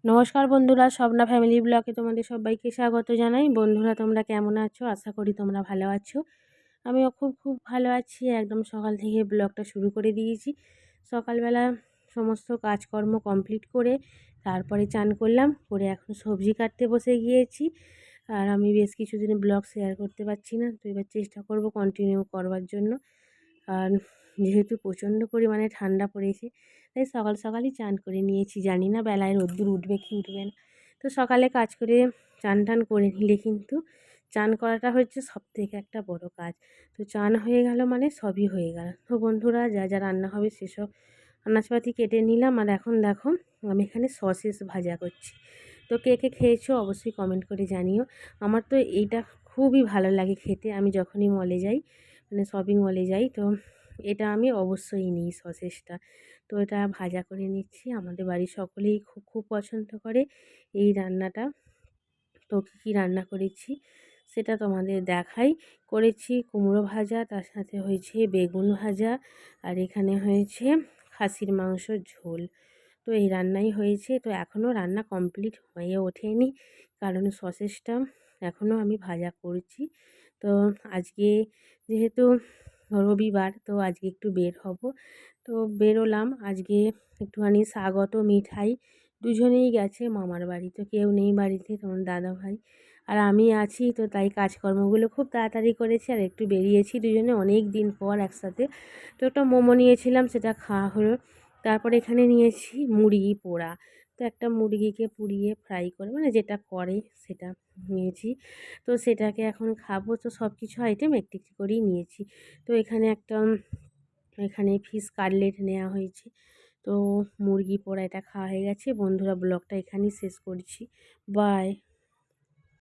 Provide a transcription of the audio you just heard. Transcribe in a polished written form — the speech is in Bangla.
নমস্কার বন্ধুরা, স্বপ্না ফ্যামিলি ব্লগে তোমাদের সবাইকে স্বাগত জানাই। বন্ধুরা, তোমরা কেমন আছো? আশা করি তোমরা ভালো আছো। আমিও খুব ভালো আছি। একদম সকাল থেকে ব্লগটা শুরু করে দিয়েছি। সকালবেলা সমস্ত কাজকর্ম কমপ্লিট করে তারপরে চান করলাম, করে এখন সবজি কাটতে বসে গিয়েছি। আর আমি বেশ কিছুদিন ব্লগ শেয়ার করতে পারছি না, তো এবার চেষ্টা করব কন্টিনিউ করবার জন্য। আর যেহেতু প্রচণ্ড পরিমাণে ঠান্ডা পড়েছে, তাই সকাল সকালই চান করে নিয়েছি। জানি না বেলায় রোদ্দুর উঠবে কি উঠবে না, তো সকালে কাজ করে চান টান করে নিলে কিন্তু চান করাটা হচ্ছে সবথেকে একটা বড় কাজ। তো চান হয়ে গেল মানে সবই হয়ে গেল। তো বন্ধুরা, যা যা রান্না হবে সেসব আনাজপাতি কেটে নিলাম। আর এখন দেখো আমি এখানে সসেস ভাজা করছি। তো কে কে খেয়েছো অবশ্যই কমেন্ট করে জানিও। আমার তো এইটা খুবই ভালো লাগে খেতে। আমি যখনই মলে যাই, মানে শপিং মলে যাই, তো এটা আমি অবশ্যই নিই সসেসটা। তো এটা ভাজা করে নিচ্ছি। আমাদের বাড়ির সকলেই খুব পছন্দ করে এই রান্নাটা। তো কী রান্না করেছি সেটা তোমাদের দেখাই। করেছি কুমড়ো ভাজা, তার সাথে হয়েছে বেগুন ভাজা, আর এখানে হয়েছে খাসির মাংসর ঝোল। তো এই রান্নাই হয়েছে। তো এখনও রান্না কমপ্লিট হয়ে ওঠেনি, কারণ সসেসটা এখনও আমি ভাজা করছি। তো আজকে যেহেতু রবিবার, তো আজকে একটু বের হব। তো বেরোলাম আজকে একটুখানি স্বাগত মিঠাই, দুজনেই গেছে মামার বাড়ি। তো কেউ নেই বাড়িতে, তখন দাদা ভাই আর আমি আছি। তো তাই কাজকর্মগুলো খুব তাড়াতাড়ি করেছি আর একটু বেরিয়েছি দুজনে অনেক দিন পর একসাথে। তো একটা মোমো নিয়েছিলাম, সেটা খাওয়া হলো। তারপরে এখানে নিয়েছি মুরগি পোড়া। তো একটা মুরগিকে পুড়িয়ে ফ্রাই করে, মানে যেটা করে সেটা নিয়েছি। তো সেটাকে এখন খাবো। তো সব কিছু আইটেম একটু একটু করেই নিয়েছি। তো এখানে ফিশ কাটলেট নেওয়া হয়েছে। তো মুরগি পোড়া এটা খাওয়া হয়ে গেছে। বন্ধুরা, ব্লগটা এখানেই শেষ করছি। বাই।